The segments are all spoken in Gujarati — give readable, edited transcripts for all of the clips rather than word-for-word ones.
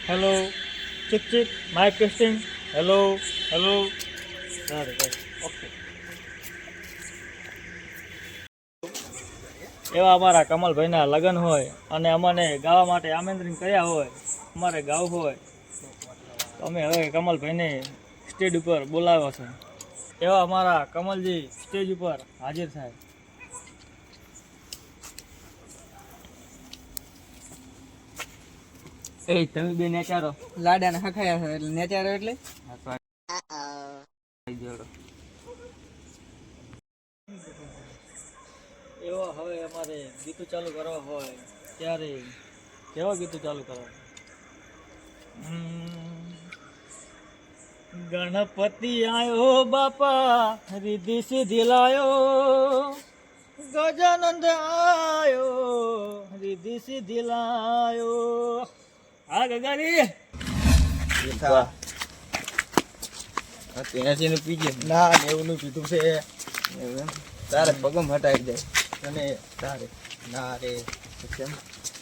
Hello check check mike testing hello hello okay એવા અમારા કમલભાઈના લગ્ન હોય અને અમને ગાવા માટે આમંત્રણ કર્યા હોય અમારે ગાવું હોય તો અમે હવે કમલભાઈને સ્ટેજ ઉપર બોલાવ્યો છે એવા અમારા કમલજી સ્ટેજ ઉપર હાજર થાય એ તમે બે નેચારો લાડાને હખાયા છે એટલે નેચારો એટલે એવા હવે અમારે ગીતો ચાલુ કરવા હોય ત્યારે કેવા ગીતો ચાલુ કરવા ગણપતિ આયો બાપા રીધિ સીધી લાયો ગજાનંદ આયો રીધિ સીધી લાયો આ ગગારી એસી નું પીજે ના 90 નું પીધું છે તારે પગમ હટાવી જાય અને તારે ના રે કેમ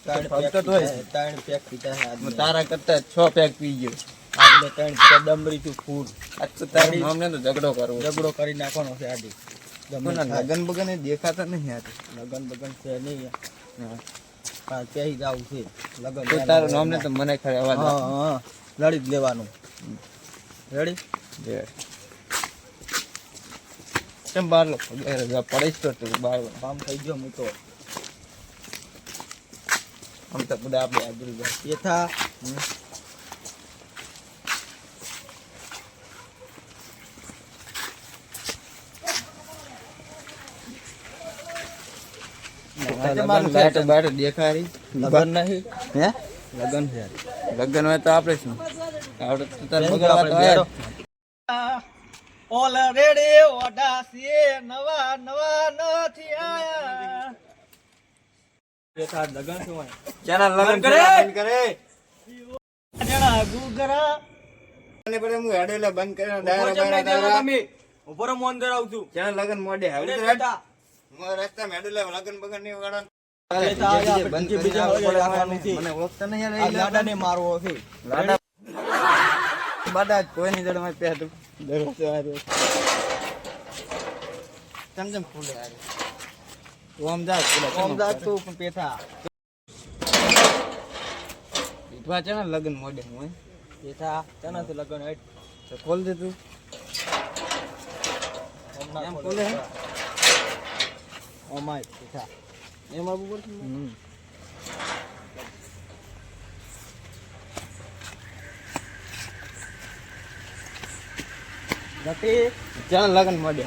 ત્રણ પેક પીતા તારા કરતા 6 પેક પી ગયો આપણે 3 પેક ડમરી તું ફૂડ આજ તો તારી અમને તો ઝઘડો કરી નાખવાનો છે આડી લગન બગન દેખાતા નહીં આ લગન બગન છે નહીં હા ક્યાંય જાવું છે લગન તો તારું નામ ને તો મને ખરે અવાજ હા લડી જ લેવાનું રેડી કેમ બાર લો પડીશ તો બાર કામ થઈ ગયો હું તો આમ તો બધા આપણે હાજરી જાય એ થા દેખાડી લગન નહીં હે લગન છે લગન હોય તો આપણે શું ઓલરેડી ઓડાસી નવા નવા નથી આયા લગન શું હોય ચાના લગન કરે જણા ગુગરા અને પછી હું હેડેલા બંધ કરીને ડાયરા તમે ઉપર હું અંદર આવું છું ચાના લગન મોડે હવે હું રસ્તા હેડેલા લગન બગન ની વગાડન મને ઓળખતા નહીં યાર લાડા ને મારવો છે લાડા બાડા કોઈની જડ માં પહેતું દરવાજો આર્યો સમજમ ફૂલે આર્યો ઓમ જા તું પણ પેથા વિધવા છે ને લગન મોડે હું પેથા ચાના તો લગન હેડ તો ખોલ દે તું એમ ખોલે ઓ માય પેથા એમ આવું પડશે ચાલ લગન મોડે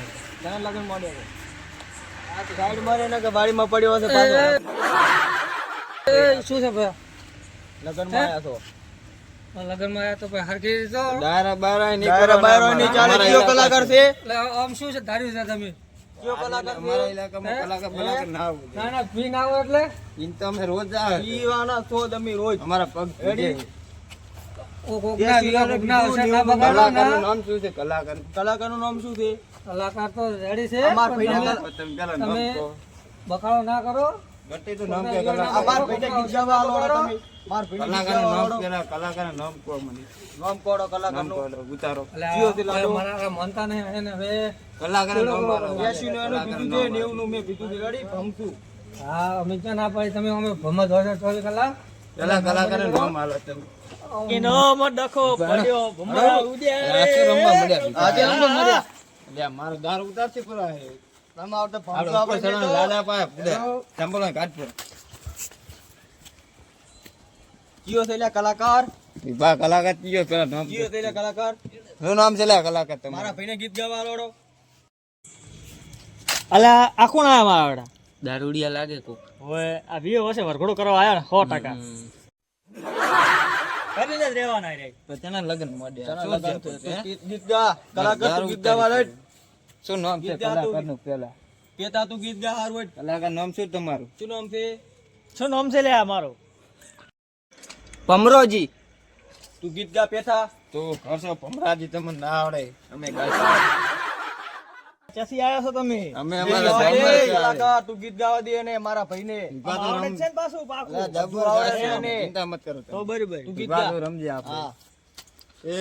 સાઈડ મારે ને કે બારીમાં પડ્યો હશે પાછો શું છે ભાઈ લગન માં આયા તો લગનમાં આયા તો ભાઈ હરકી તો ડાયરા બારા ની ચાલે કયો કલાકાર છે એટલે આમ શું છે ધાર્યું છે તમે કયો કલાકાર અમારા ઇલાકામાં કલાકાર ના આવે ના પી ના આવો એટલે ઈન તો અમે રોજ આવે પીવાના છો તમે રોજ અમારા પગ રેડી કલાકારનું નામ શું છે કલાકારનું નામ શું છે કલાકાર તો રેડી છે અમાર ભાઈના તમે બખાડો ના કરો ગટ્ટી તો નામ કે અમાર ભાઈને ગીત ગાવા આલો તમે માર કલાકારનું નામ કો મને નામ કોડો કલાકારનું ઉતારો જીઓ થી લાડો મારા મનતા ને એને હવે કલાકારનું નામ મારો 80 નું એનું પીધું છે 90 નું મે પીધું છે રેડી ભમતું હા અમે ક્યાં ના પાડી તમે અમે ભમત હોય 24 કલાક પેલા કલાકારનું નામ આલો તમે એનો મડખો પડ્યો ભમરા ઉડ્યા આજે રમવા મળ્યા લે મારો દાર ઉતારથી પૂરા હે તમે આવતા ભાગો આપણે સણા લાડા પાય પૂરે ચંબલો કાટ પર કયો થયેલા કલાકાર વિભા કલાકાર કયો પેલા નામ કયો થયેલા કલાકાર શું નામ છે લે કલાકાર તમારા મારા ભાઈને ગીત ગાવા આલોડો અલા આ કોણ આયા મારા વડા દારૂડિયા લાગે કો ઓય આ વિયો હશે વરઘોડો કરવા આયા ને 100% કદી જ રહેવાના રે પણ તેના લગન મોડે ગીત ગા કલાકાર તું ગીત ગાવા લે શું નામ છે કલાકારનું પેલા પેતા તું ગીત ગા હારું કલાકાર નામ શું તમારું શું નામ છે લે આ મારો પમરોજી તું ગીત ગા પેથા તો કરશો પમરાજી તમને ના આવડે અમે ગાય ક્યાંથી આયા છો તમે? અમે ગીત અમારા ગાવા દે, ગામમાં જ કાકા, તું ગીત ગાવા દે ને મારા ભાઈને. આમાં આવડે જ છે ને પાછું પાકું? અલા, જબ્બર આવડે ગાશે છે અમે, ને. ચિંતા મત કરો તો તમે. બરોબર. તું ગીત ગા. બાજુ રમજે આપણે. હા. એ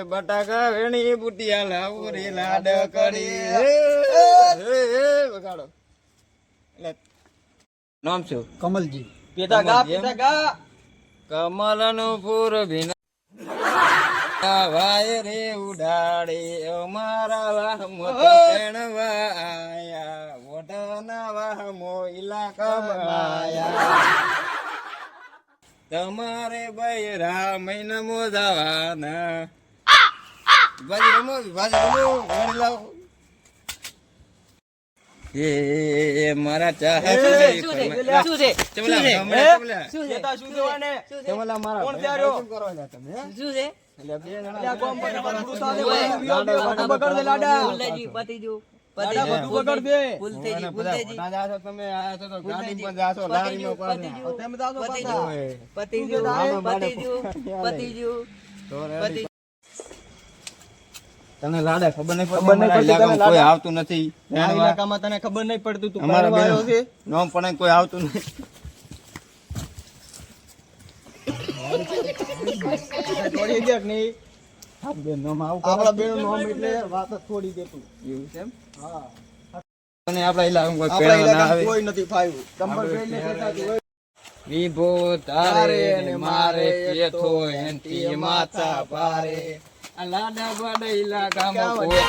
બટાકા વેણી બુટિયા લાવરી લાડ કરી વગાડો. એટલે નામ શું? કમલજી. પિતા ગા, પિતા ગા. કમલનું ફૂર ભીના વાય રે ઉડાડે અમારા વાહ મોત પેણવા આયા ઓઢાના વાહ મોઈલા કમાયા તમારે બૈરા મહિના મોજાવાના બાજી રમો વળી લાવો એ મારા ચાહે પિતા શું કહેવાને? કોણ છે આ રહ્યો? એટલે બે જણા અલ્યા, ગોમ પર બધું સાદે બધું બગાડ દે લાડા. લાડા બધું બગાડ દે. બધા જાશો તમે આયા છો તો ગાડીમાં જાશો લારીમાં પાછા. તમે જાશો પાછા. તો રેડી. તને લાડા ખબર નહીં ખબર નહીં પડતી તને કોઈ લાડા? આવતું નથી આ ઇલાકામાં તને ખબર નહીં પડતું, તું અમારા પરણવા આવ્યો છે. નોમ પણ કોઈ આવતું નહીં થોડી દે કે નહીં? નોમ આવું આપણા બેનું નામ એટલે વાત જ થોડી દેતું. એવું છે એમ? હા. અને આપણા ઇલાકામાં કોઈ આપણા પેલા ના ઇલાકામાં આવે કોઈ નથી ફાવ્યું. ચંપલ પહેરીને દેખાતું હોય. વિભો તારે ને મારે કેથો એન્ટી માથા પારે આ લાડા બાડા ઇલાકામાં કોઈ